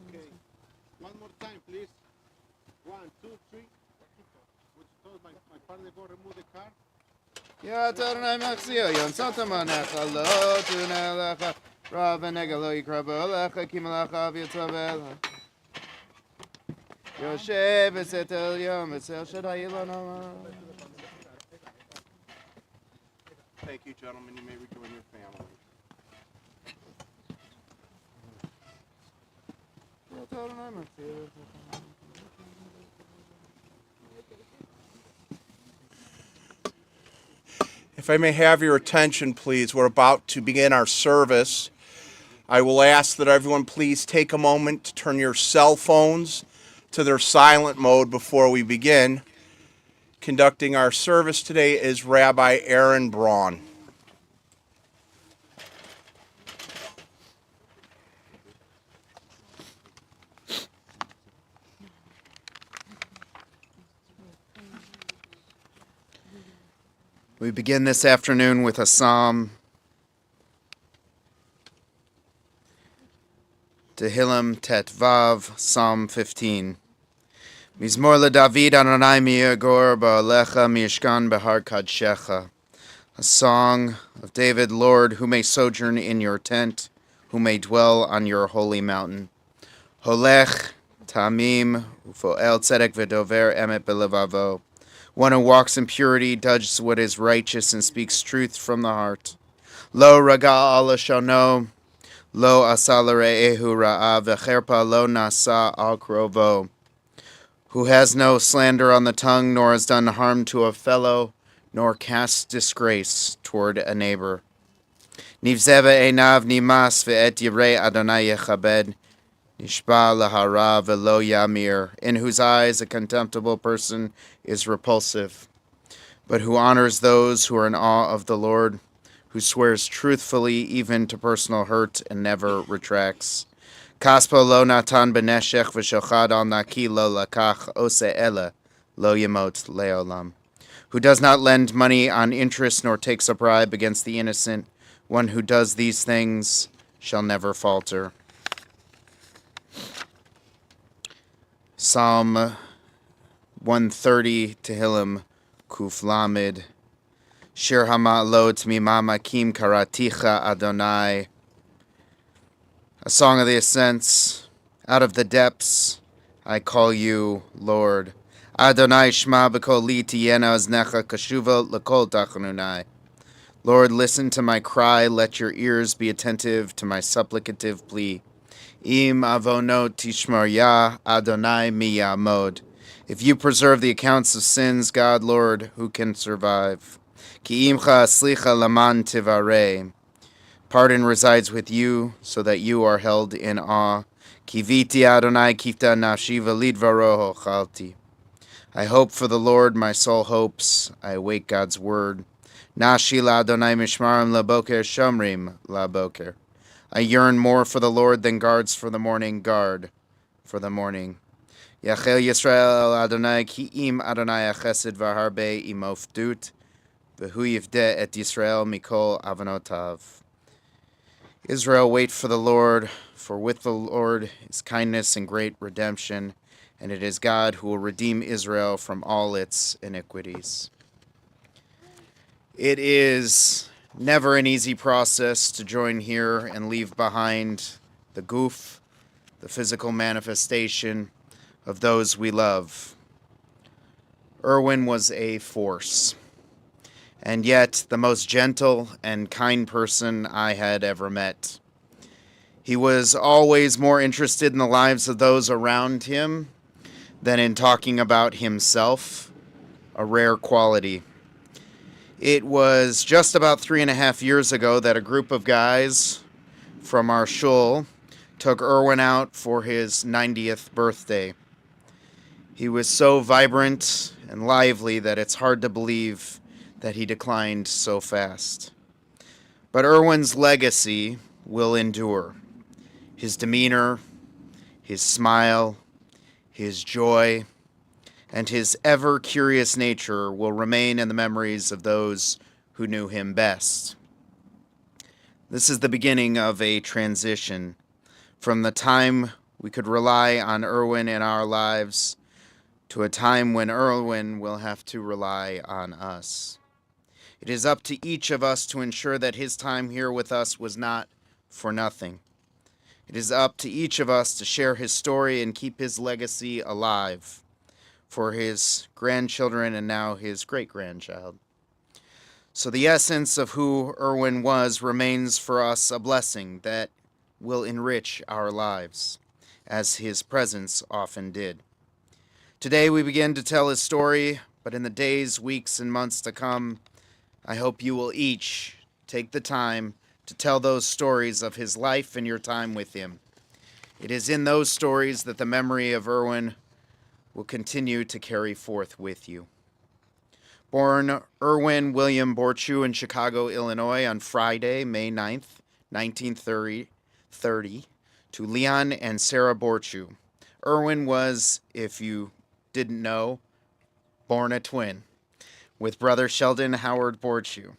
Okay. One more time, please. 1, 2, 3. Which told my partner go remove the car. Thank you, gentlemen. You may rejoin your family. If I may have your attention, please, we're about to begin our service. I will ask that everyone please take a moment to turn your cell phones to their silent mode before we begin. Conducting our service today is Rabbi Aaron Braun. We begin this afternoon with a psalm, Tehillim Tet Vav, Psalm 15. Mizmor LeDavid Adonai mi'agor ba'alecha mi'ishkan behar kadshecha. A song of David, Lord, who may sojourn in your tent, who may dwell on your holy mountain. Holech tamim ufoel tzedek v'dover emet belevavo. One who walks in purity, does what is righteous, and speaks truth from the heart. Lo raga ala shono, lo asa l're'ehu ra'ah, v'cherpa lo nasa al krovo. Who has no slander on the tongue, nor has done harm to a fellow, nor casts disgrace toward a neighbor. Nivzeva einav nimas ve'et yirei Adonai yechabed. Nishba lahara velo yamir, in whose eyes a contemptible person is repulsive, but who honors those who are in awe of the Lord, who swears truthfully even to personal hurt and never retracts. Kaspo lo natan beneshech v'shochad al naki lo lakach ose ele lo yemot leolam. Who does not lend money on interest nor takes a bribe against the innocent, one who does these things shall never falter. Psalm 130, Tehillim, Kuf Lamed. Shir Hama'alot Mimama Kim Karaticha Adonai. A song of the ascents. Out of the depths, I call you, Lord. Adonai Shma B'kol Li Tiyena Oznecha Kashuva L'kol Tachanunai. Lord, listen to my cry. Let your ears be attentive to my supplicative plea. Im avonot tishmar ya Adonai miyamod. If you preserve the accounts of sins, God, Lord, who can survive? Ki imcha aslicha laman tivarei. Pardon resides with you, so that you are held in awe. Kiviti Adonai kifta nafshi v'lidvaro chalti. I hope for the Lord, my soul hopes. I await God's word. Nashi la Adonai mishmarim laboker shomrim laboker. I yearn more for the Lord than guards for the morning, guard for the morning. Yachel Yisrael Adonai ki im Adonai achesed v'harbe imofdut v'hu yivdeh et Yisrael mikol avonotav. Israel, wait for the Lord, for with the Lord is kindness and great redemption, and it is God who will redeem Israel from all its iniquities. It is never an easy process to join here and leave behind the goof, the physical manifestation of those we love. Irwin was a force, and yet the most gentle and kind person I had ever met. He was always more interested in the lives of those around him than in talking about himself, a rare quality. It was just about 3.5 years ago that a group of guys from our shul took Irwin out for his 90th birthday. He was so vibrant and lively that it's hard to believe that he declined so fast. But Irwin's legacy will endure. His demeanor, his smile, his joy, and his ever-curious nature will remain in the memories of those who knew him best. This is the beginning of a transition from the time we could rely on Irwin in our lives to a time when Irwin will have to rely on us. It is up to each of us to ensure that his time here with us was not for nothing. It is up to each of us to share his story and keep his legacy alive for his grandchildren and now his great-grandchild. So the essence of who Irwin was remains for us a blessing that will enrich our lives, as his presence often did. Today we begin to tell his story, but in the days, weeks, and months to come, I hope you will each take the time to tell those stories of his life and your time with him. It is in those stories that the memory of Irwin will continue to carry forth with you. Born Irwin William Borchew in Chicago, Illinois on Friday, May 9th, 1930, to Leon and Sarah Borchew. Irwin was, if you didn't know, born a twin with brother Sheldon Howard Borchew.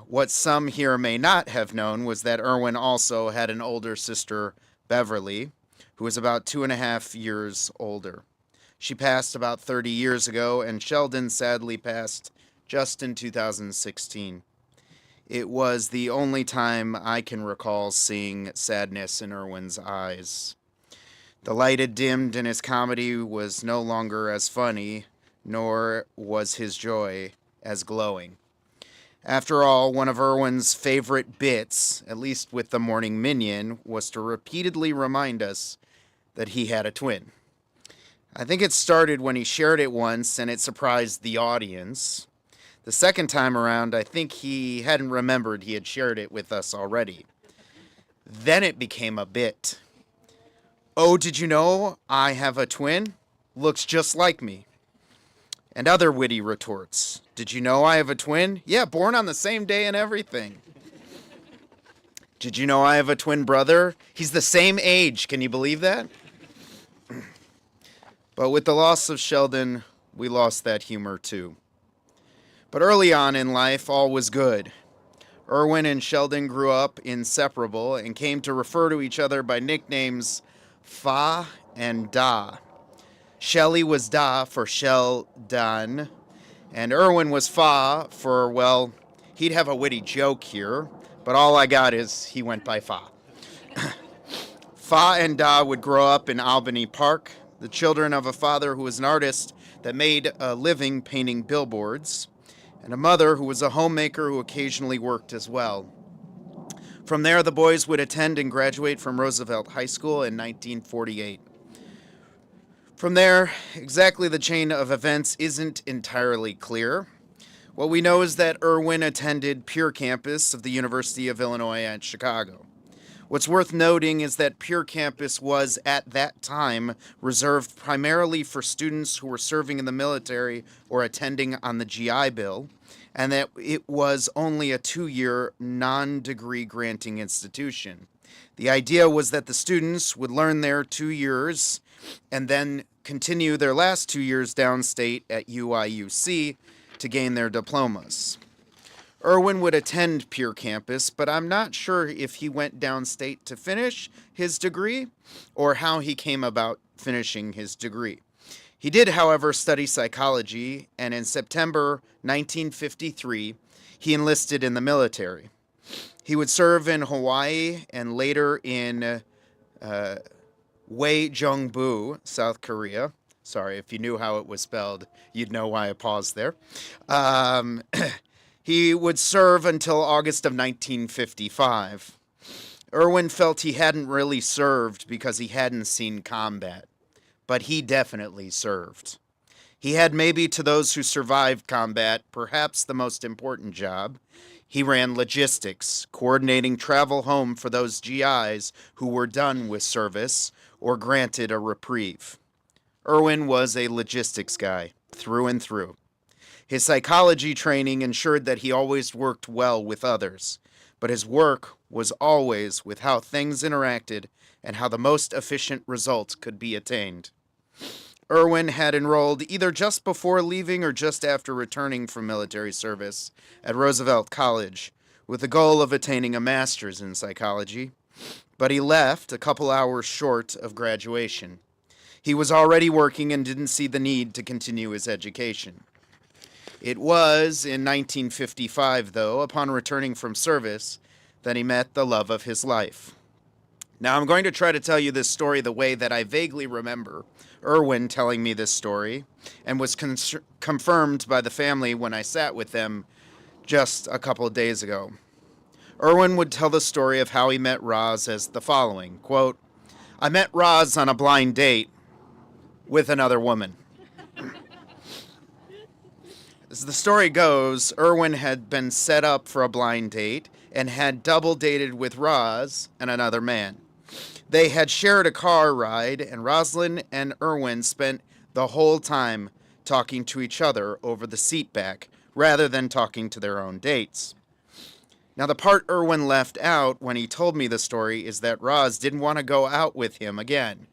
What some here may not have known was that Irwin also had an older sister, Beverly, who was about 2.5 years older. She passed about 30 years ago, and Sheldon sadly passed just in 2016. It was the only time I can recall seeing sadness in Irwin's eyes. The light had dimmed, and his comedy was no longer as funny, nor was his joy as glowing. After all, one of Irwin's favorite bits, at least with the Morning Minion, was to repeatedly remind us that he had a twin. I think it started when he shared it once and it surprised the audience. The second time around, I think he hadn't remembered he had shared it with us already. Then it became a bit. "Oh, did you know I have a twin? Looks just like me." And other witty retorts. "Did you know I have a twin? Yeah, born on the same day and everything." "Did you know I have a twin brother? He's the same age. Can you believe that?" But with the loss of Sheldon, we lost that humor too. But early on in life, all was good. Irwin and Sheldon grew up inseparable and came to refer to each other by nicknames Fa and Da. Shelley was Da for Sheldon, and Irwin was Fa for, well, he'd have a witty joke here, but all I got is he went by Fa. Fa and Da would grow up in Albany Park, the children of a father who was an artist that made a living painting billboards, and a mother who was a homemaker who occasionally worked as well. From there, the boys would attend and graduate from Roosevelt High School in 1948. From there, exactly the chain of events isn't entirely clear. What we know is that Irwin attended Pure Campus of the University of Illinois at Chicago. What's worth noting is that Pure Campus was, at that time, reserved primarily for students who were serving in the military or attending on the GI Bill, and that it was only a 2-year non-degree granting institution. The idea was that the students would learn their 2 years and then continue their last 2 years downstate at UIUC to gain their diplomas. Irwin would attend Pure Campus, but I'm not sure if he went downstate to finish his degree or how he came about finishing his degree. He did, however, study psychology, and in September 1953, he enlisted in the military. He would serve in Hawaii and later in Wayjeongbu, South Korea. Sorry, if you knew how it was spelled, you'd know why I paused there. He would serve until August of 1955. Irwin felt he hadn't really served because he hadn't seen combat, but he definitely served. He had, maybe to those who survived combat, perhaps the most important job. He ran logistics, coordinating travel home for those GIs who were done with service or granted a reprieve. Irwin was a logistics guy, through and through. His psychology training ensured that he always worked well with others, but his work was always with how things interacted and how the most efficient results could be attained. Irwin had enrolled either just before leaving or just after returning from military service at Roosevelt College with the goal of attaining a master's in psychology, but he left a couple hours short of graduation. He was already working and didn't see the need to continue his education. It was in 1955, though, upon returning from service, that he met the love of his life. Now, I'm going to try to tell you this story the way that I vaguely remember Irwin telling me this story, and was confirmed by the family when I sat with them just a couple of days ago. Irwin would tell the story of how he met Roz as the following, quote, "I met Roz on a blind date with another woman." As the story goes, Irwin had been set up for a blind date and had double dated with Roz and another man. They had shared a car ride, and Rosalind and Irwin spent the whole time talking to each other over the seat back, rather than talking to their own dates. Now, the part Irwin left out when he told me the story is that Roz didn't want to go out with him again.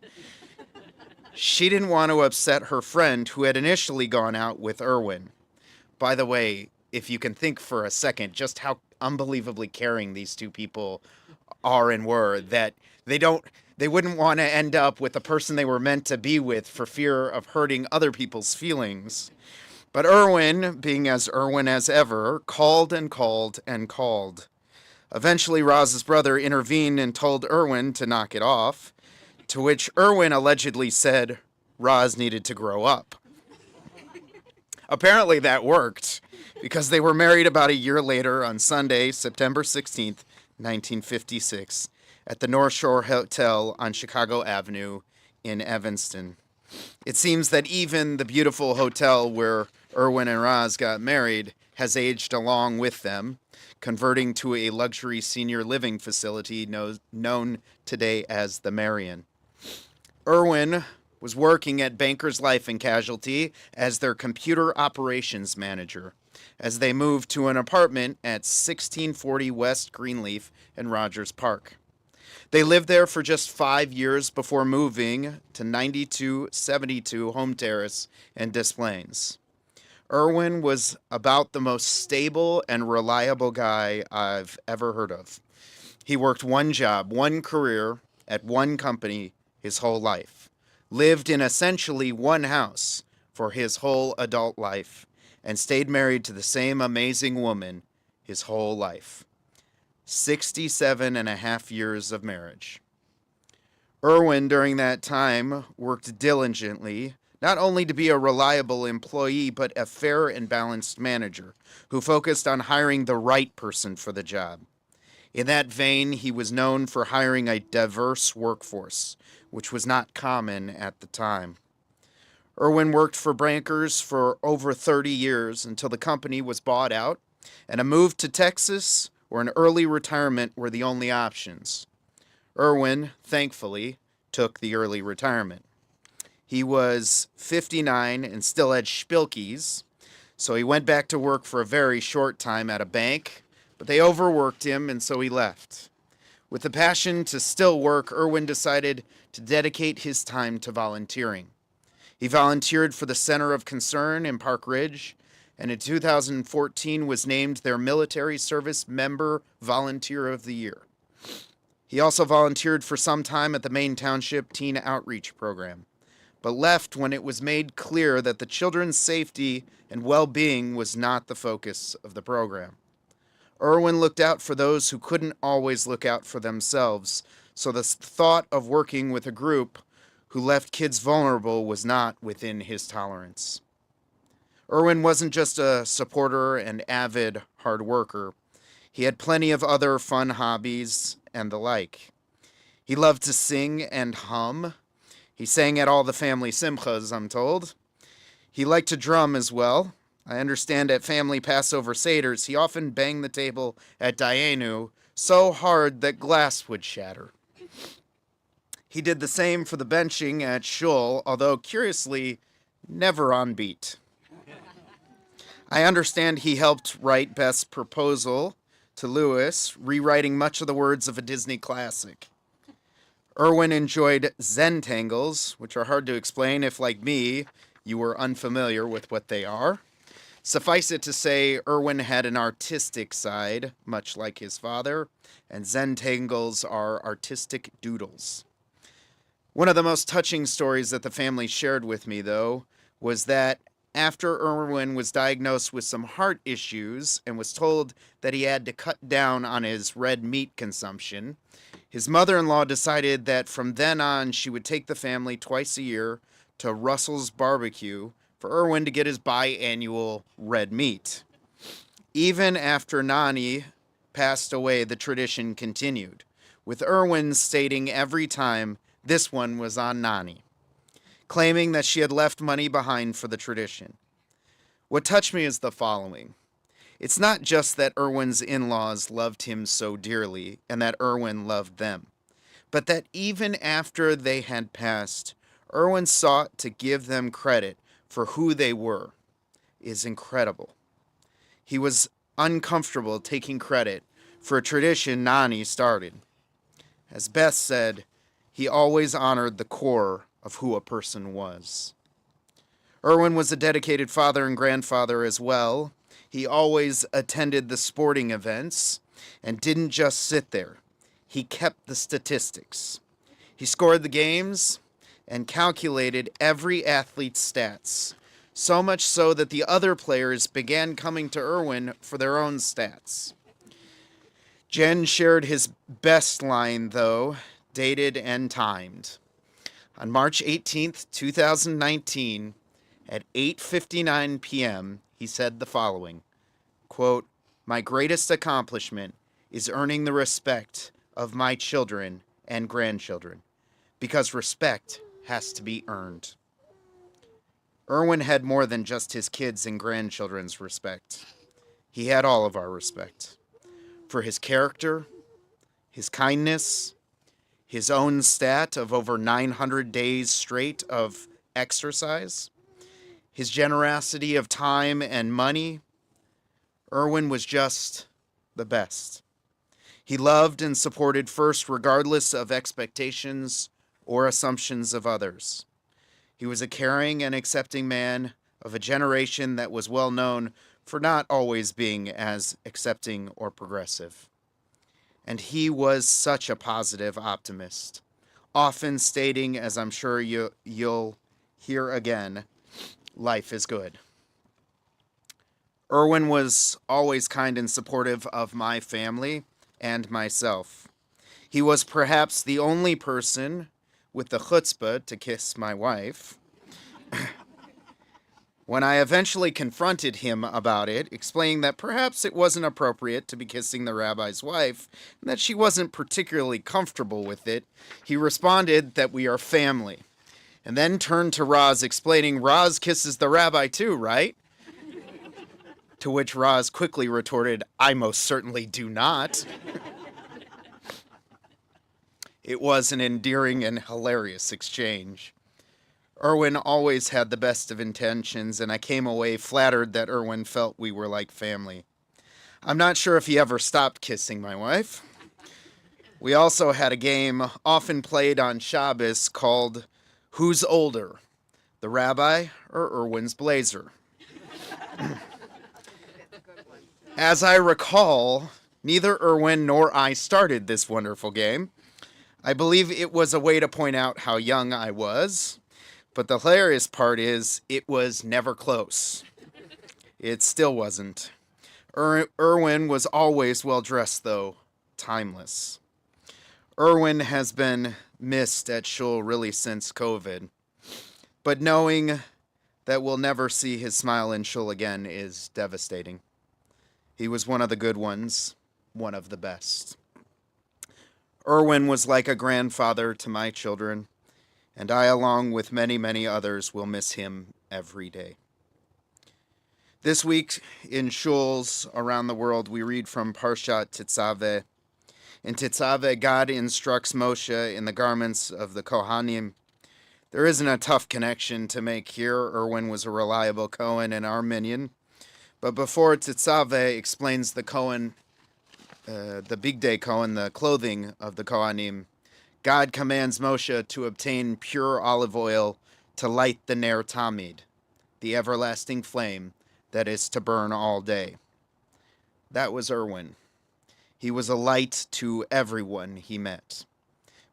She didn't want to upset her friend who had initially gone out with Irwin. By the way, if you can think for a second just how unbelievably caring these two people are and were, that they wouldn't want to end up with the person they were meant to be with for fear of hurting other people's feelings. But Irwin, being as Irwin as ever, called and called and called. Eventually, Roz's brother intervened and told Irwin to knock it off, to which Irwin allegedly said Roz needed to grow up. Apparently that worked, because they were married about a year later on Sunday, September 16th, 1956, at the North Shore Hotel on Chicago Avenue in Evanston. It seems that even the beautiful hotel where Irwin and Roz got married has aged along with them, converting to a luxury senior living facility known today as the Marion. Irwin was working at Bankers Life and Casualty as their computer operations manager, as they moved to an apartment at 1640 West Greenleaf in Rogers Park. They lived there for just 5 years before moving to 9272 Home Terrace in Des Plaines. Irwin was about the most stable and reliable guy I've ever heard of. He worked one job, one career, at one company his whole life, lived in essentially one house for his whole adult life, and stayed married to the same amazing woman his whole life. 67 and a half years of marriage. Irwin, during that time, worked diligently, not only to be a reliable employee, but a fair and balanced manager who focused on hiring the right person for the job. In that vein, he was known for hiring a diverse workforce, which was not common at the time. Irwin worked for Bankers for over 30 years until the company was bought out, and a move to Texas or an early retirement were the only options. Irwin, thankfully, took the early retirement. He was 59 and still had spilkies, so he went back to work for a very short time at a bank, but they overworked him, and so he left. With the passion to still work, Irwin decided to dedicate his time to volunteering. He volunteered for the Center of Concern in Park Ridge, and in 2014 was named their Military Service Member Volunteer of the Year. He also volunteered for some time at the Maine Township Teen Outreach Program, but left when it was made clear that the children's safety and well-being was not the focus of the program. Irwin looked out for those who couldn't always look out for themselves, so the thought of working with a group who left kids vulnerable was not within his tolerance. Irwin wasn't just a supporter and avid hard worker. He had plenty of other fun hobbies and the like. He loved to sing and hum. He sang at all the family simchas, I'm told. He liked to drum as well. I understand at family Passover Seders, he often banged the table at Dayenu so hard that glass would shatter. He did the same for the benching at Shul, although curiously, never on beat. I understand he helped write Beth's proposal to Lewis, rewriting much of the words of a Disney classic. Irwin enjoyed Zentangles, which are hard to explain if, like me, you were unfamiliar with what they are. Suffice it to say, Irwin had an artistic side, much like his father, and Zentangles are artistic doodles. One of the most touching stories that the family shared with me, though, was that after Irwin was diagnosed with some heart issues and was told that he had to cut down on his red meat consumption, his mother-in-law decided that from then on she would take the family twice a year to Russell's Barbecue for Irwin to get his biannual red meat. Even after Nani passed away, the tradition continued, with Irwin stating every time this one was on Nani, claiming that she had left money behind for the tradition. What touched me is the following. It's not just that Irwin's in-laws loved him so dearly and that Irwin loved them, but that even after they had passed, Irwin sought to give them credit for who they were. Is incredible. He was uncomfortable taking credit for a tradition Nani started. As Beth said, he always honored the core of who a person was. Irwin was a dedicated father and grandfather as well. He always attended the sporting events and didn't just sit there. He kept the statistics. He scored the games and calculated every athlete's stats, so much so that the other players began coming to Irwin for their own stats. Jen shared his best line, though, dated and timed. On March 18th, 2019, at 8:59 p.m., he said the following, quote, "My greatest accomplishment is earning the respect of my children and grandchildren, because respect has to be earned." Irwin had more than just his kids' and grandchildren's respect. He had all of our respect. For his character, his kindness, his own stat of over 900 days straight of exercise, his generosity of time and money. Irwin was just the best. He loved and supported first regardless of expectations or assumptions of others. He was a caring and accepting man of a generation that was well known for not always being as accepting or progressive. And he was such a positive optimist, often stating, as I'm sure you'll hear again, life is good. Irwin was always kind and supportive of my family and myself. He was perhaps the only person with the chutzpah to kiss my wife. When I eventually confronted him about it, explaining that perhaps it wasn't appropriate to be kissing the rabbi's wife, and that she wasn't particularly comfortable with it, he responded that we are family, and then turned to Roz explaining, "Roz kisses the rabbi too, right?" To which Roz quickly retorted, "I most certainly do not." It was an endearing and hilarious exchange. Irwin always had the best of intentions, and I came away flattered that Irwin felt we were like family. I'm not sure if he ever stopped kissing my wife. We also had a game often played on Shabbos called Who's Older, the Rabbi or Irwin's Blazer? As I recall, neither Irwin nor I started this wonderful game. I believe it was a way to point out how young I was. But the hilarious part is, it was never close. It still wasn't. Irwin was always well-dressed, though. Timeless. Irwin has been missed at Shul really since COVID. But knowing that we'll never see his smile in Shul again is devastating. He was one of the good ones, one of the best. Irwin was like a grandfather to my children, and I, along with many, many others, will miss him every day. This week in shuls around the world, we read from Parshat Tetzaveh. In Tetzaveh, God instructs Moshe in the garments of the Kohanim. There isn't a tough connection to make here. Irwin was a reliable Kohen and Arminian. But before Tetzaveh explains the Kohen, the big day Kohen, the clothing of the Kohanim, God commands Moshe to obtain pure olive oil to light the Ner Tamid, the everlasting flame that is to burn all day. That was Irwin. He was a light to everyone he met,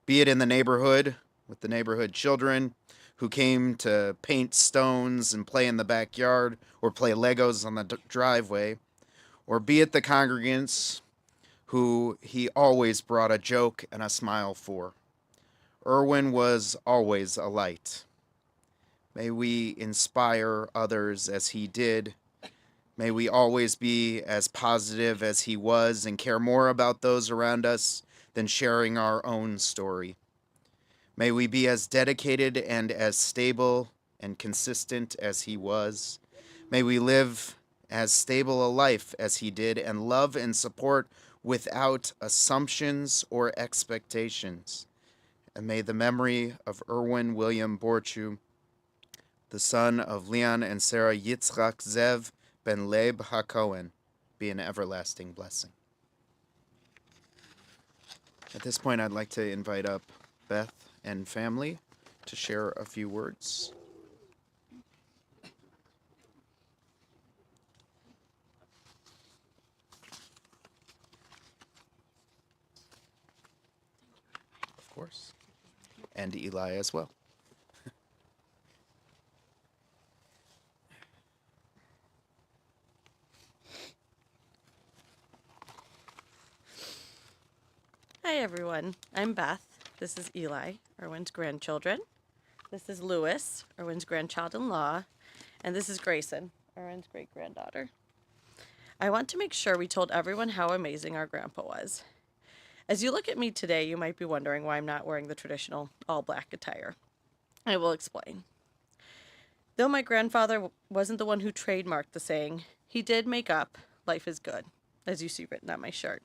be it in the neighborhood with the neighborhood children who came to paint stones and play in the backyard or play Legos on the driveway, or be it the congregants who he always brought a joke and a smile for. Irwin was always a light. May we inspire others as he did. May we always be as positive as he was and care more about those around us than sharing our own story. May we be as dedicated and as stable and consistent as he was. May we live as stable a life as he did and love and support without assumptions or expectations. And may the memory of Irwin William Borchew, the son of Leon and Sarah Yitzchak Zev ben Leib HaKohen, be an everlasting blessing. At this point, I'd like to invite up Beth and family to share a few words. Of course. And Eli as well. Hi everyone, I'm Beth. This is Eli, Irwin's grandchildren. This is Lewis, Irwin's grandchild-in-law. And this is Grayson, Irwin's great-granddaughter. I want to make sure we told everyone how amazing our grandpa was. As you look at me today, you might be wondering why I'm not wearing the traditional all-black attire. I will explain. Though my grandfather wasn't the one who trademarked the saying, he did make up, "Life is good," as you see written on my shirt.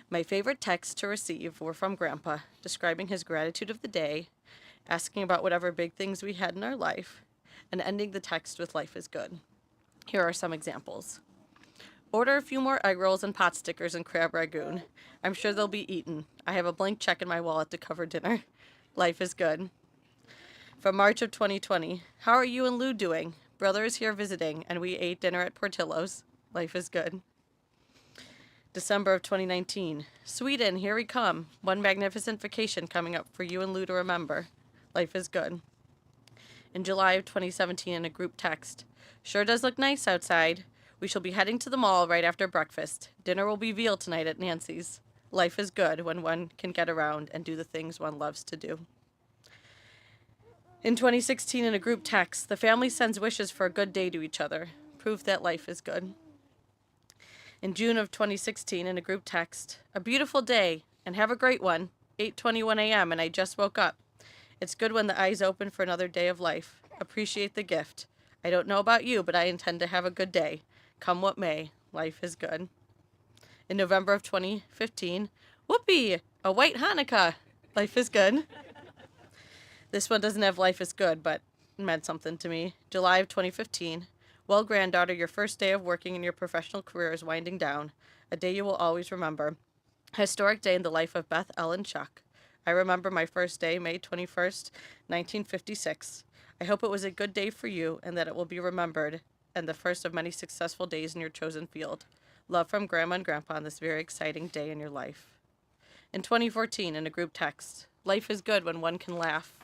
My favorite texts to receive were from Grandpa, describing his gratitude of the day, asking about whatever big things we had in our life, and ending the text with "Life is good." Here are some examples. Order a few more egg rolls and pot stickers and crab ragoon. I'm sure they'll be eaten. I have a blank check in my wallet to cover dinner. Life is good. From March of 2020, how are you and Lou doing? Brother is here visiting, and we ate dinner at Portillo's. Life is good. December of 2019. Sweden, here we come. One magnificent vacation coming up for you and Lou to remember. Life is good. In July of 2017, in a group text. Sure does look nice outside. We shall be heading to the mall right after breakfast. Dinner will be veal tonight at Nancy's. Life is good when one can get around and do the things one loves to do. In 2016, in a group text, the family sends wishes for a good day to each other. Proof that life is good. In June of 2016, in a group text, a beautiful day, and have a great one. 8:21 a.m. and I just woke up. It's good when the eyes open for another day of life. Appreciate the gift. I don't know about you, but I intend to have a good day. Come what may, life is good. In November of 2015, whoopee, a white Hanukkah. Life is good. This one doesn't have "life is good," but it meant something to me. July of 2015. Well, granddaughter, your first day of working in your professional career is winding down. A day you will always remember. A historic day in the life of Beth Ellen Chuck. I remember my first day, May 21st, 1956. I hope it was a good day for you and that it will be remembered and the first of many successful days in your chosen field. Love from Grandma and Grandpa on this very exciting day in your life. In 2014, in a group text, life is good when one can laugh.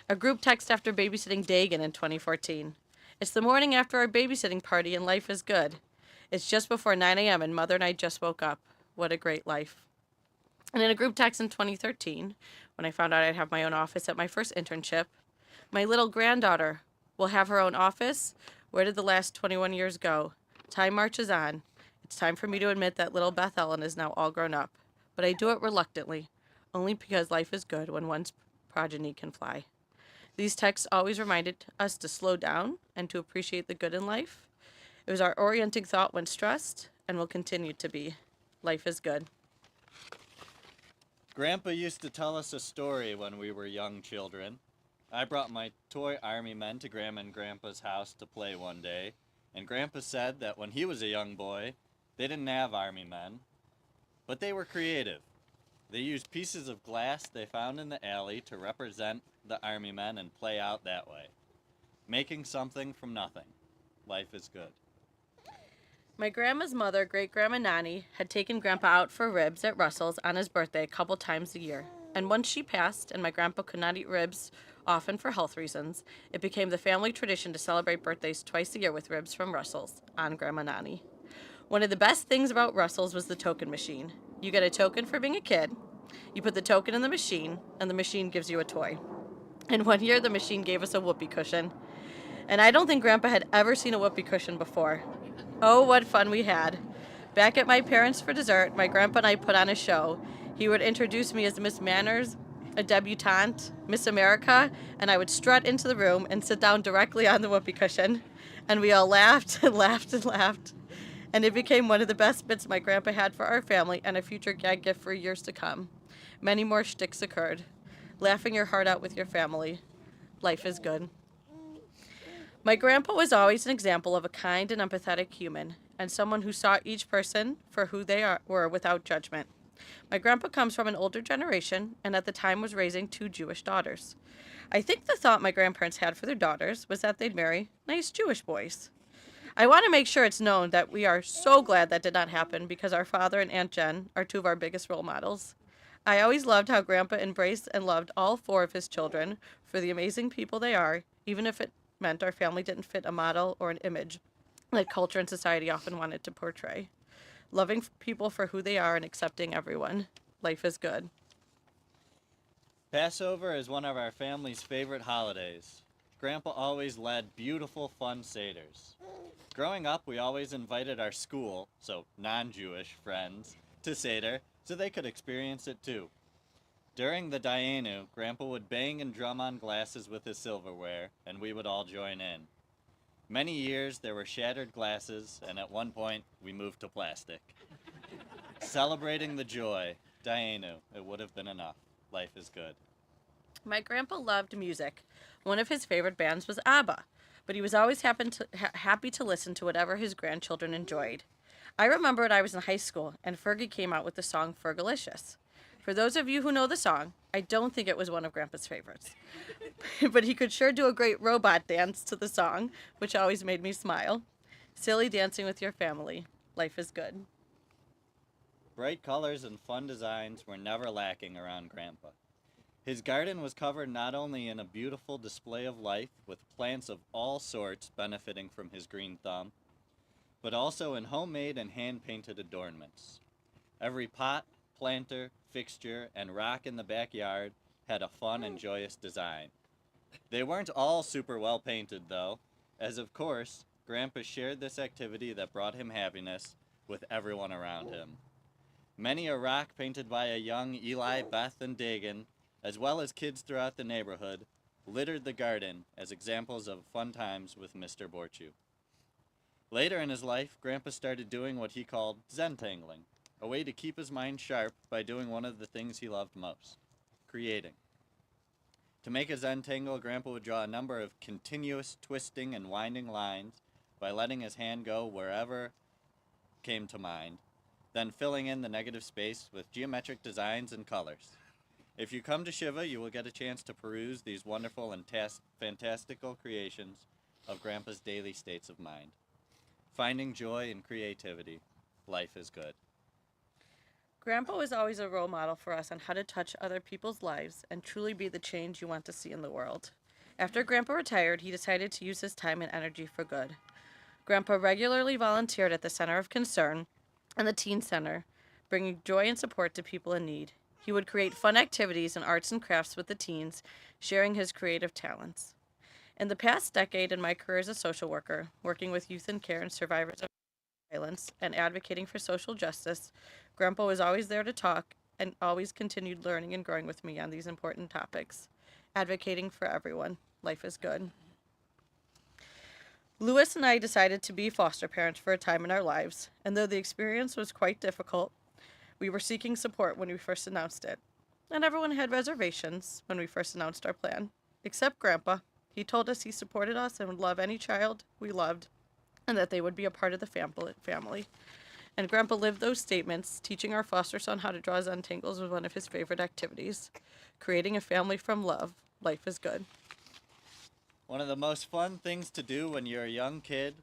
A group text after babysitting Dagan in 2014. It's the morning after our babysitting party and life is good. It's just before 9 a.m. and Mother and I just woke up. What a great life. And in a group text in 2013, when I found out I'd have my own office at my first internship, my little granddaughter will have her own office. Where did the last 21 years go? Time marches on. It's time for me to admit that little Beth Ellen is now all grown up. but I do it reluctantly, only because life is good when one's progeny can fly. These texts always reminded us to slow down and to appreciate the good in life. It was our orienting thought when stressed and will continue to be. Life is good. Grandpa used to tell us a story when we were young children. I brought my toy army men to Grandma and Grandpa's house to play one day, and Grandpa said that when he was a young boy, they didn't have army men, but they were creative. They used pieces of glass they found in the alley to represent the army men and play out that way. Making something from nothing. Life is good. My grandma's mother, great grandma Nani, had taken Grandpa out for ribs at Russell's on his birthday a couple times a year. And once she passed, and my grandpa could not eat ribs, often for health reasons, it became the family tradition to celebrate birthdays twice a year with ribs from Russell's on Grandma Nani. One of the best things about Russell's was the token machine. You get a token for being a kid, you put the token in the machine, and the machine gives you a toy. And one year the machine gave us a whoopee cushion. And I don't think Grandpa had ever seen a whoopee cushion before. Oh, what fun we had. Back at my parents' for dessert, my grandpa and I put on a show. He would introduce me as Miss Manners, a debutante, Miss America, and I would strut into the room and sit down directly on the whoopee cushion. And we all laughed and laughed and laughed. And it became one of the best bits my grandpa had for our family and a future gag gift for years to come. Many more shticks occurred. Laughing your heart out with your family. Life is good. My grandpa was always an example of a kind and empathetic human, and someone who saw each person for who they were without judgment. My grandpa comes from an older generation, and at the time was raising 2 Jewish daughters. I think the thought my grandparents had for their daughters was that they'd marry nice Jewish boys. I want to make sure it's known that we are so glad that did not happen because our father and Aunt Jen are 2 of our biggest role models. I always loved how Grandpa embraced and loved all 4 of his children for the amazing people they are, even if it meant our family didn't fit a model or an image that culture and society often wanted to portray. Loving people for who they are and accepting everyone. Life is good. Passover is one of our family's favorite holidays. Grandpa always led beautiful, fun seders. Growing up, we always invited our school, so non-Jewish friends, to Seder so they could experience it too. During the Dayenu, Grandpa would bang and drum on glasses with his silverware, and we would all join in. Many years there were shattered glasses, and at one point we moved to plastic. Celebrating the joy, Dayenu, it would have been enough. Life is good. My grandpa loved music. One of his favorite bands was ABBA, but he was always happy to listen to whatever his grandchildren enjoyed. I remember when I was in high school, and Fergie came out with the song Fergalicious. For those of you who know the song, I don't think it was one of Grandpa's favorites. But he could sure do a great robot dance to the song, which always made me smile. Silly dancing with your family. Life is good. Bright colors and fun designs were never lacking around Grandpa. His garden was covered not only in a beautiful display of life with plants of all sorts benefiting from his green thumb, but also in homemade and hand-painted adornments. Every pot, planter, fixture, and rock in the backyard had a fun and joyous design. They weren't all super well painted though, as of course, Grandpa shared this activity that brought him happiness with everyone around him. Many a rock painted by a young Eli, Beth, and Dagan, as well as kids throughout the neighborhood, littered the garden as examples of fun times with Mr. Borchew. Later in his life, Grandpa started doing what he called Zentangling, a way to keep his mind sharp by doing one of the things he loved most, creating. To make a Zentangle, Grandpa would draw a number of continuous twisting and winding lines by letting his hand go wherever came to mind, then filling in the negative space with geometric designs and colors. If you come to Shiva, you will get a chance to peruse these wonderful and fantastical creations of Grandpa's daily states of mind. Finding joy in creativity, life is good. Grandpa was always a role model for us on how to touch other people's lives and truly be the change you want to see in the world. After Grandpa retired, he decided to use his time and energy for good. Grandpa regularly volunteered at the Center of Concern and the Teen Center, bringing joy and support to people in need. He would create fun activities and arts and crafts with the teens, sharing his creative talents. In the past decade in my career as a social worker, working with youth in care and survivors of violence and advocating for social justice, Grandpa was always there to talk and always continued learning and growing with me on these important topics, advocating for everyone. Life is good. Lewis and I decided to be foster parents for a time in our lives, and though the experience was quite difficult, we were seeking support when we first announced it. And everyone had reservations when we first announced our plan, except Grandpa. He told us he supported us and would love any child we loved, and that they would be a part of the family. And Grandpa lived those statements. Teaching our foster son how to draw his untangles was one of his favorite activities. Creating a family from love. Life is good. One of the most fun things to do when you're a young kid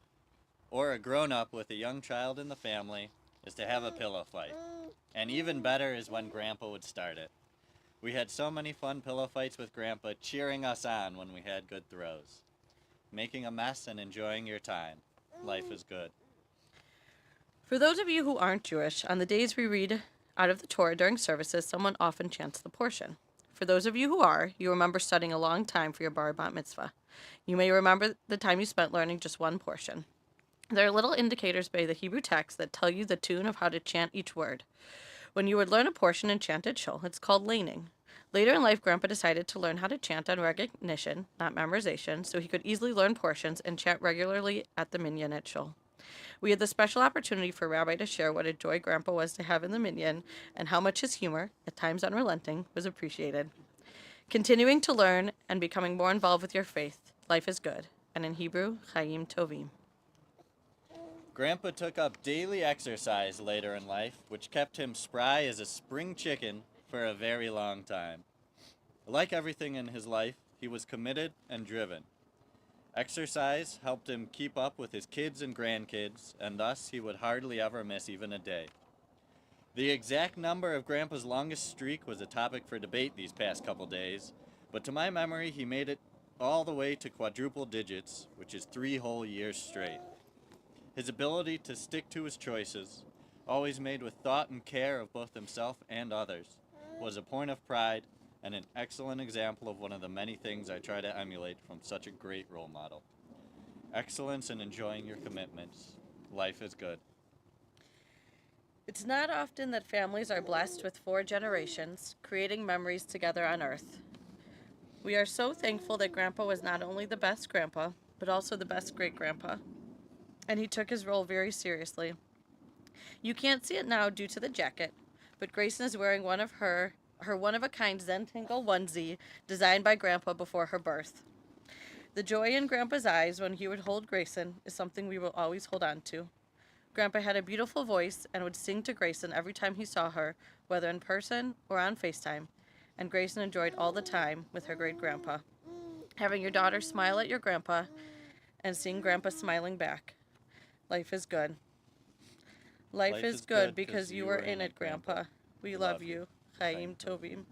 or a grown-up with a young child in the family is to have a pillow fight. And even better is when Grandpa would start it. We had so many fun pillow fights with Grandpa, cheering us on when we had good throws. Making a mess and enjoying your time. Life is good. For those of you who aren't Jewish, on the days we read out of the Torah during services, someone often chants the portion. For those of you who are, you remember studying a long time for your bar bat mitzvah. You may remember the time you spent learning just one portion. There are little indicators by the Hebrew text that tell you the tune of how to chant each word. When you would learn a portion and chant it shul, it's called laning. Later in life, Grandpa decided to learn how to chant on recognition, not memorization, so he could easily learn portions and chant regularly at the minyan at shul. We had the special opportunity for Rabbi to share what a joy Grandpa was to have in the minyan and how much his humor, at times unrelenting, was appreciated. Continuing to learn and becoming more involved with your faith, life is good, and in Hebrew, Chaim Tovim. Grandpa took up daily exercise later in life, which kept him spry as a spring chicken for a very long time. Like everything in his life, he was committed and driven. Exercise helped him keep up with his kids and grandkids, and thus he would hardly ever miss even a day. The exact number of Grandpa's longest streak was a topic for debate these past couple days, but to my memory he made it all the way to quadruple digits, which is 3 whole years straight. His ability to stick to his choices, always made with thought and care of both himself and others, was a point of pride and an excellent example of one of the many things I try to emulate from such a great role model. Excellence in enjoying your commitments. Life is good. It's not often that families are blessed with 4 generations, creating memories together on earth. We are so thankful that Grandpa was not only the best grandpa, but also the best great-grandpa. And he took his role very seriously. You can't see it now due to the jacket, but Grayson is wearing her one-of-a-kind Zentangle onesie designed by Grandpa before her birth. The joy in Grandpa's eyes when he would hold Grayson is something we will always hold on to. Grandpa had a beautiful voice and would sing to Grayson every time he saw her, whether in person or on FaceTime, and Grayson enjoyed all the time with her great-grandpa. Having your daughter smile at your grandpa and seeing Grandpa smiling back. Life is good. Life is good because you were in it, Grandpa. We love you. Chaim Tovim.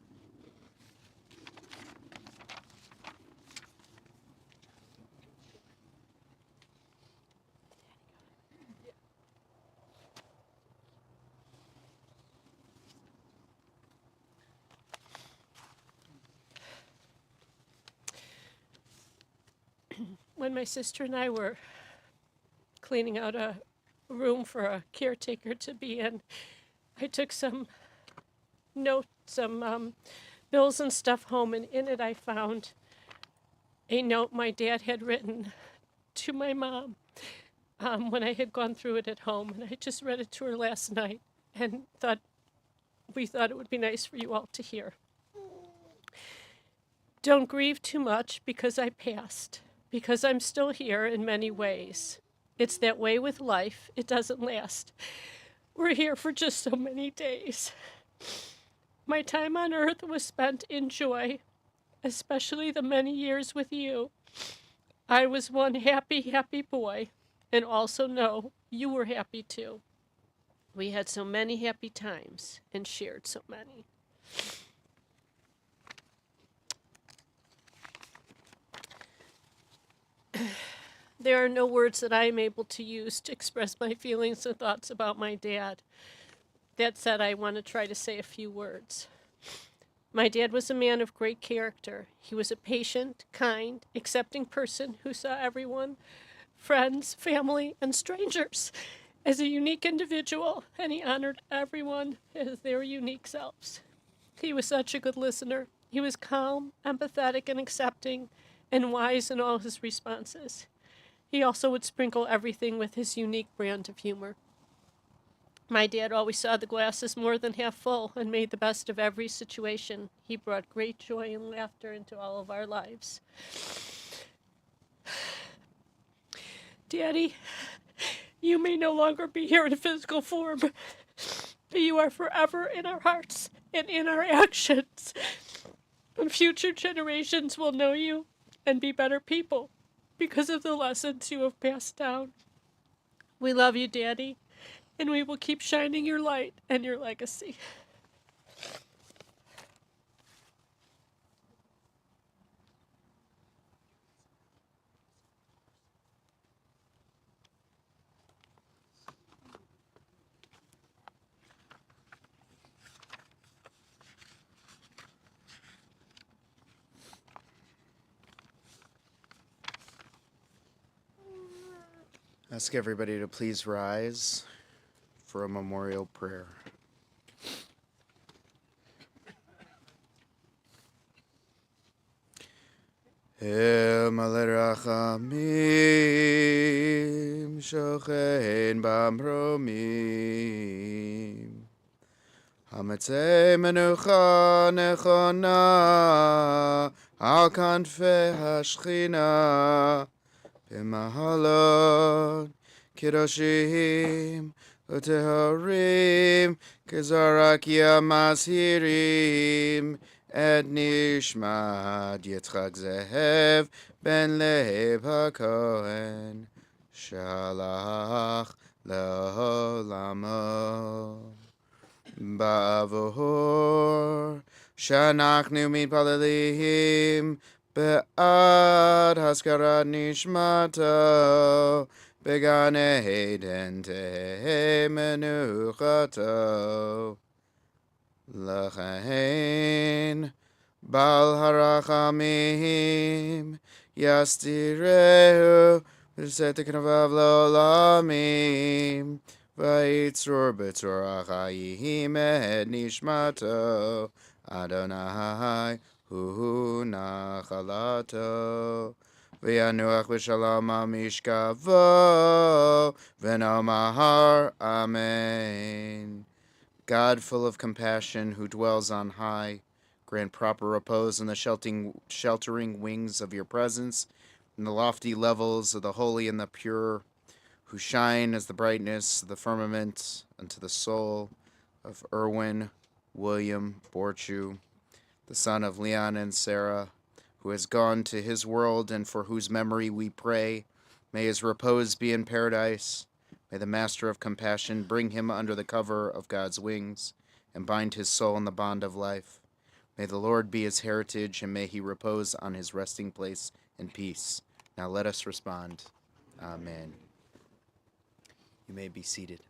When my sister and I were cleaning out a room for a caretaker to be in, I took some notes, some bills and stuff home, and in it I found a note my dad had written to my mom when I had gone through it at home, and I just read it to her last night and we thought it would be nice for you all to hear. Don't grieve too much because I passed, because I'm still here in many ways. It's that way with life. It doesn't last. We're here for just so many days. My time on earth was spent in joy, especially the many years with you. I was one happy, happy boy, and also know you were happy too. We had so many happy times and shared so many. There are no words that I am able to use to express my feelings and thoughts about my dad. That said, I want to try to say a few words. My dad was a man of great character. He was a patient, kind, accepting person who saw everyone, friends, family, and strangers, as a unique individual, and he honored everyone as their unique selves. He was such a good listener. He was calm, empathetic, and accepting, and wise in all his responses. He also would sprinkle everything with his unique brand of humor. My dad always saw the glass as more than half full and made the best of every situation. He brought great joy and laughter into all of our lives. Daddy, you may no longer be here in physical form, but you are forever in our hearts and in our actions. And future generations will know you and be better people because of the lessons you have passed down. We love you, Daddy, and we will keep shining your light and your legacy. Ask everybody to please rise for a memorial prayer. El Malei Rachamim Shochein Bamromim Hametzei Menucha Nechona Al Kanfei Hashchina B'mahalot Kedoshim Uteharim Kezarakia Mashirim Et Nishmat Yitzchak Zehev Ben Leib HaKohen Shalach Le'olamo Ba'avor Shanachnu Mitpalelim Be'ad Haskarat Nishmato Began Eden Tehei Menuchato L'chain Bal Harachamim Yastirehu V'set Knavav L'olamim V'yitzur B'tzor Achayim Et Nishmato Adonai Hu Nachalato V'yanuach B'shalom Amishkavo V'nomahar Amen. God, full of compassion, who dwells on high, grant proper repose in the sheltering wings of your presence, in the lofty levels of the holy and the pure, who shine as the brightness of the firmament unto the soul of Irwin, William, Borchew, the son of Leon and Sarah, who has gone to his world and for whose memory we pray. May his repose be in paradise. May the Master of Compassion bring him under the cover of God's wings and bind his soul in the bond of life. May the Lord be his heritage, and may he repose on his resting place in peace. Now let us respond. Amen. You may be seated.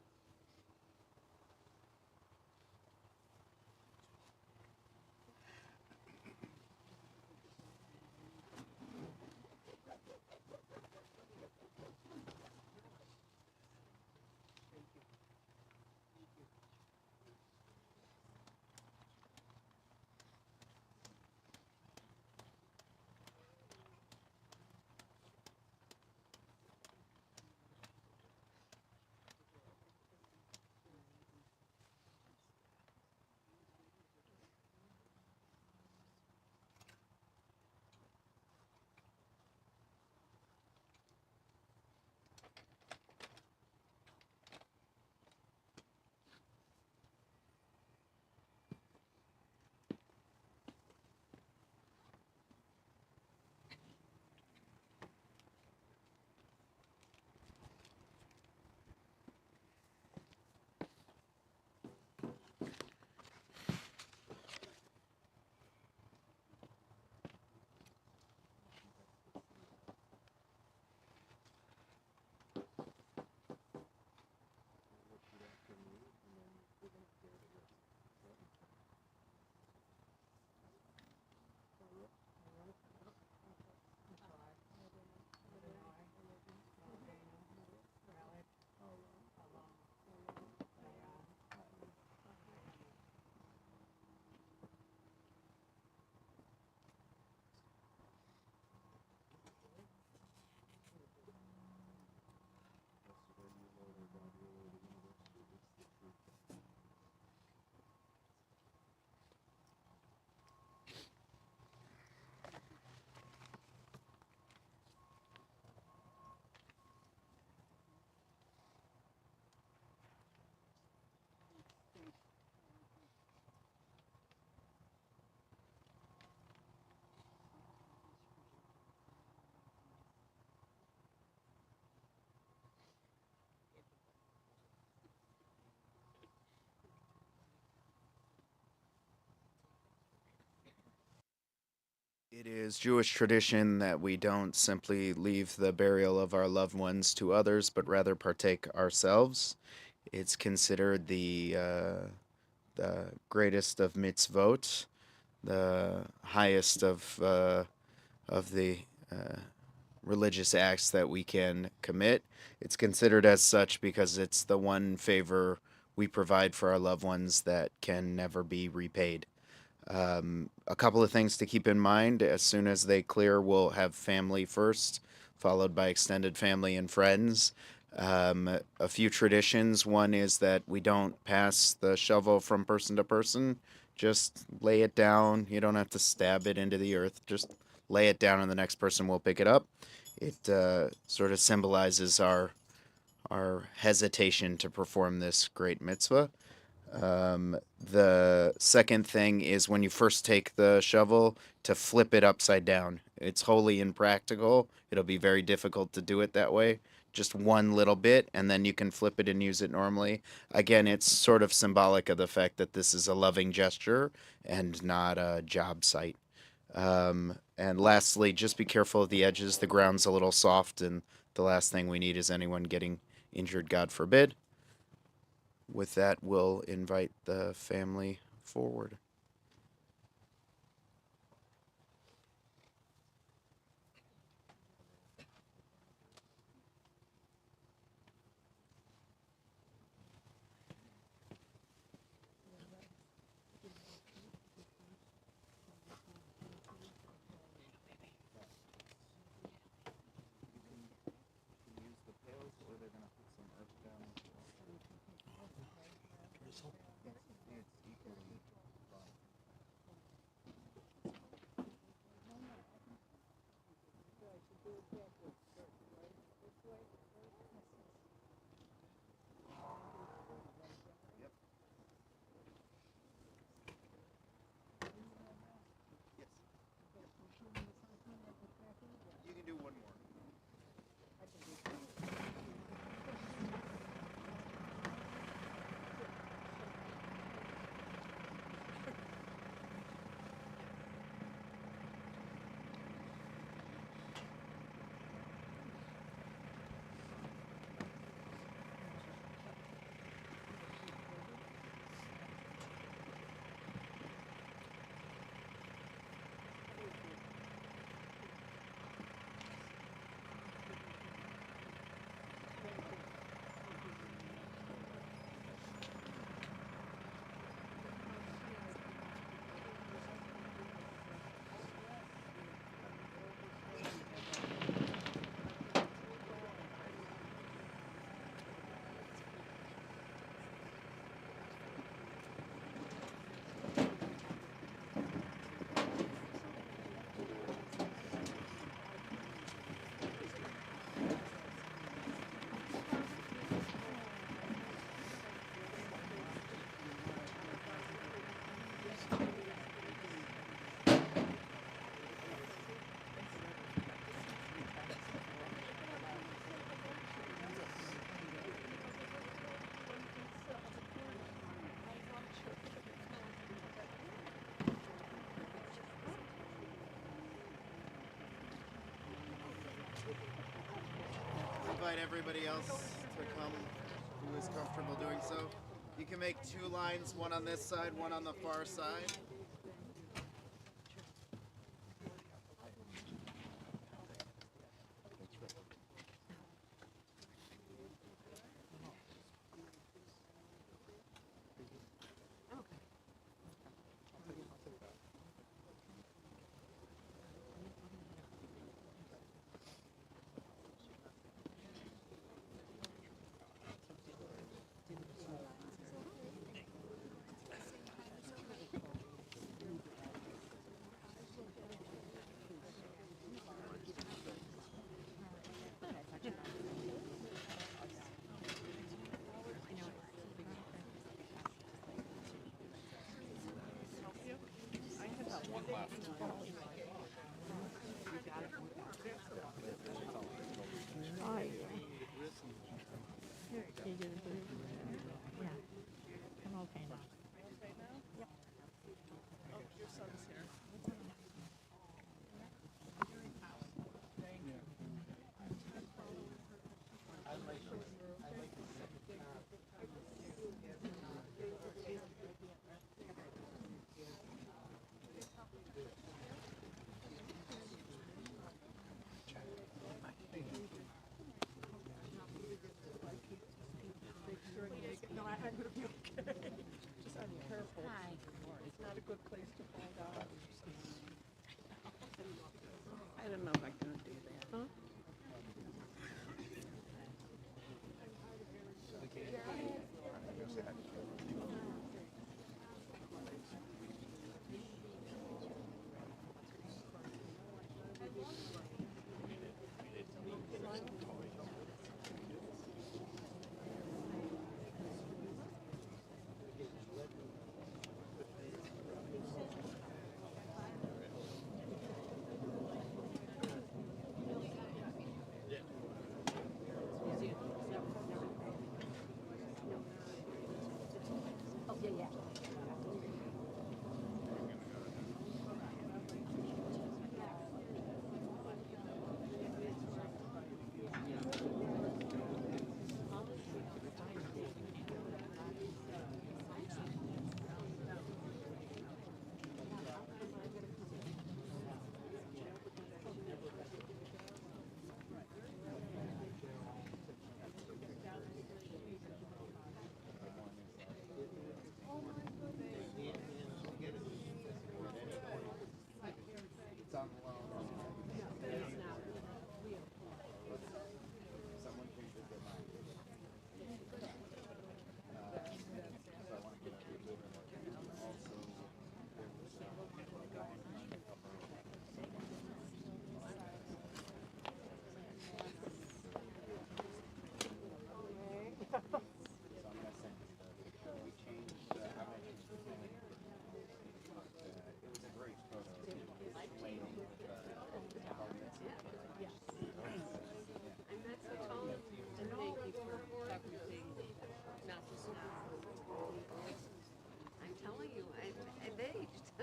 It is Jewish tradition that we don't simply leave the burial of our loved ones to others, but rather partake ourselves. It's considered the greatest of mitzvot, the highest of the religious acts that we can commit. It's considered as such because it's the one favor we provide for our loved ones that can never be repaid. A couple of things to keep in mind: as soon as they clear, we'll have family first, followed by extended family and friends. A few traditions. One is that we don't pass the shovel from person to person. Just lay it down. You don't have to stab it into the earth. Just lay it down, and the next person will pick it up. It sort of symbolizes our hesitation to perform this great mitzvah. The second thing is when you first take the shovel to flip it upside down. It's wholly impractical. It'll be very difficult to do it that way. Just one little bit, and then you can flip it and use it normally. Again, it's sort of symbolic of the fact that this is a loving gesture and not a job site. And lastly, just be careful of the edges. The ground's a little soft, and the last thing we need is anyone getting injured, God forbid. With that, we'll invite the family forward. You can do one more. Invite everybody else to come who is comfortable doing so. You can make two lines, one on this side, one on the far side.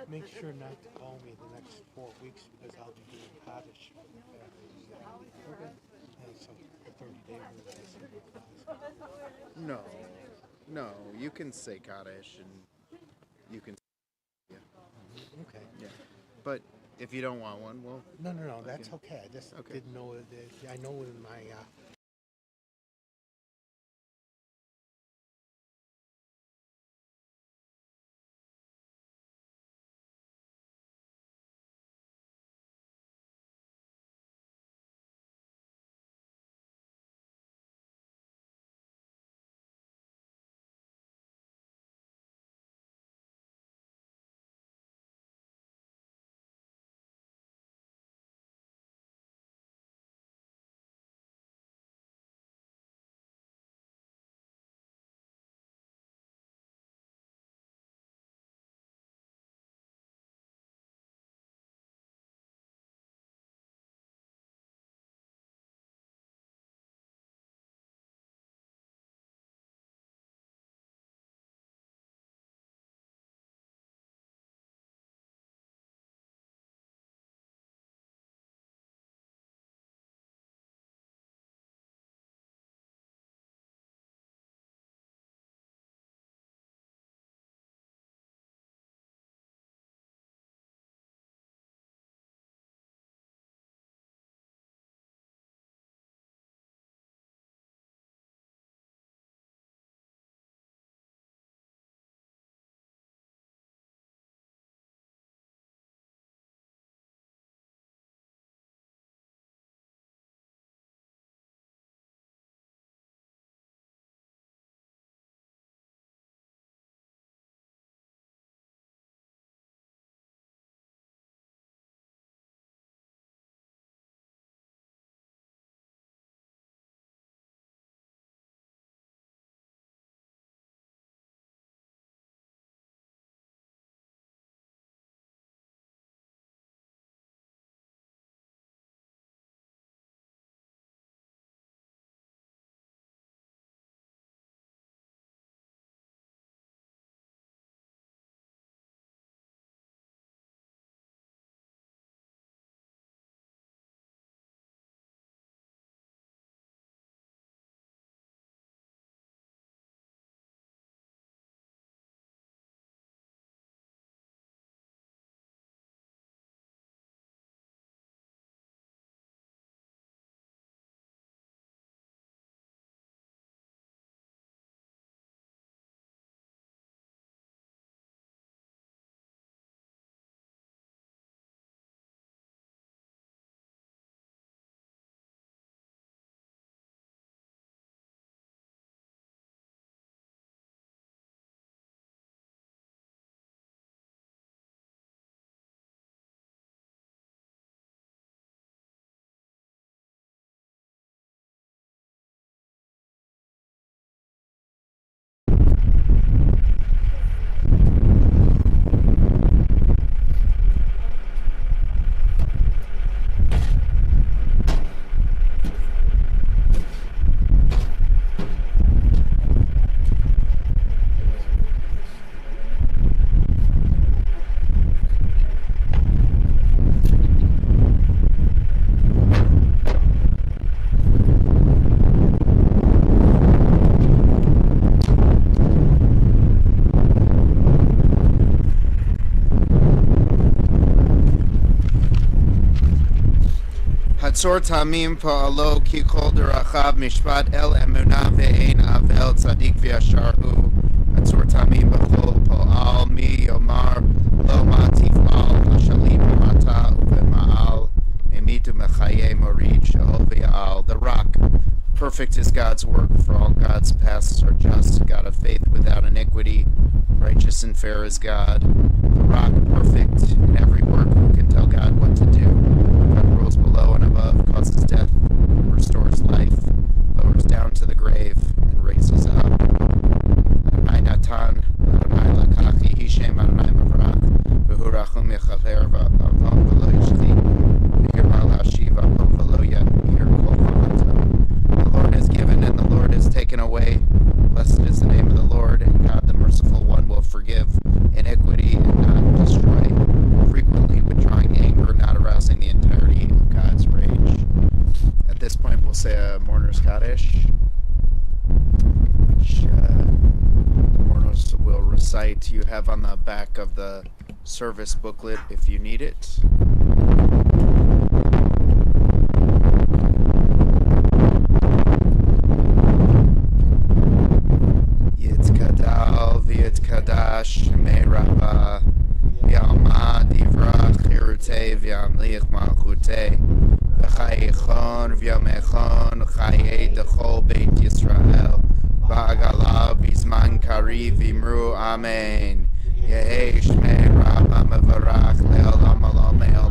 Make sure not to call me the next 4 weeks because I'll be doing Kaddish. And so the 30-day rule is No, you can say Kaddish and you can. Yeah, okay. yeah. But if you don't want one, well, No, that's okay. I just Okay. didn't know that. I know in my Hatzor Tamim Pa'alo Ki Kol Derachav Mishpat El Emunah Ve'ein Avel Tzadik V'Yashar Hu Hatzor Tamim B'chol Pa'al Mi Yomar Lo Matif Al Hashali B'mata U'V'Ma'al Memitu Mechaye Morid She'ol V'Ya'al. The rock. Perfect is God's work, for all God's paths are just. God of faith without iniquity, righteous and fair is God. The rock, perfect in every work, who can tell God what to do. God rules below and above, causes death, restores life, lowers down to the grave, and raises up. Adonai Natan, Adonai Lakachi, Hishem Adonai Mavrach, V'hu Rachum Yechaver V'avon V'lo Yishli, V'hir Ma'lashiv Avon V'lo Yir Kol Chavato. The Lord has given and the Lord has taken away. Blessed is the name of the Lord, and God the merciful one will forgive iniquity and not have on the back of the service booklet if you need it. Yitkadal v'yitkadash shemei Rabbah v'yalma divrach chirutei v'yamlich malchutei v'chayichon v'yomechon chayei dechol beit Yisrael ba'agala b'zman kari v'imru amen. Yehei shmei Rabbah mevarach le'olam olam me'el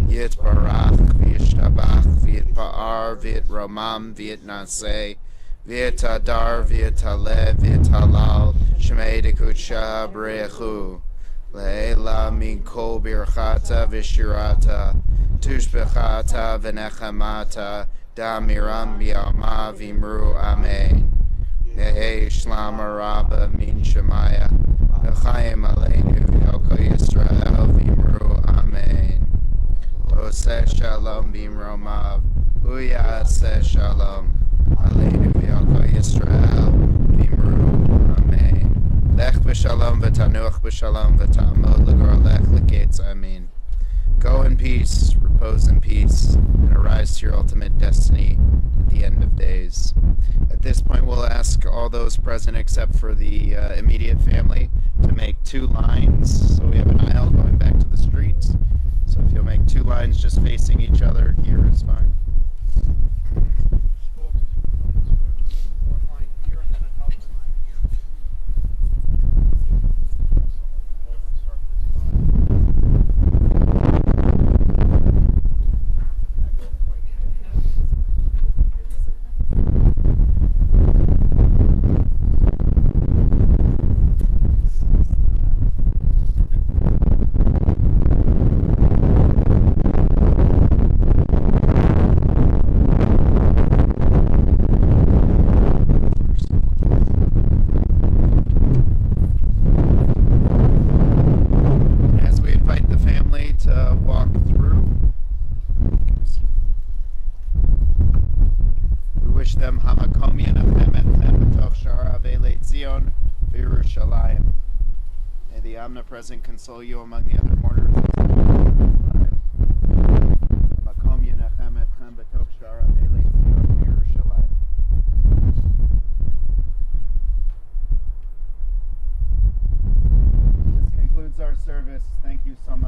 Yitbarach v'yishtabach v'yitpa'ar v'yitromam v'yitnaseh v'yitadar v'yitaleh v'yitalal shmei dekudsha b'rechu le'ela min kol birchata v'shirata tushbechata v'nechamata damiram b'yalma v'imru amen. Yehei shlama Rabbah min shemaya v'chaim aleinu v'yoko Yisrael v'imru amen. Oseh shalom bimromav, uyaseh shalom, aleinu v'yoko Yisrael, bimru, amen. Lech b'shalom v'tanuach b'shalom v'ta'amod l'gorlech l'ketz, amen. Go in peace, repose in peace, and arise to your ultimate destiny at the end of days. At this point, we'll ask all those present except for the immediate family to make 2 lines. So we have an aisle going back to the street. So if you'll make 2 lines just facing each other, here is fine. One line here and then another line here. As we invite the family to walk through, we wish them Hamakom Yenachem Etchem B'toch Sha'ar Avei Zion v'Yerushalayim. May the omnipresent console you among the other mourners. Hamakom Yenachem Etchem B'toch Sha'ar Avei Zion v'Yerushalayim. This concludes our service. Thank you so much.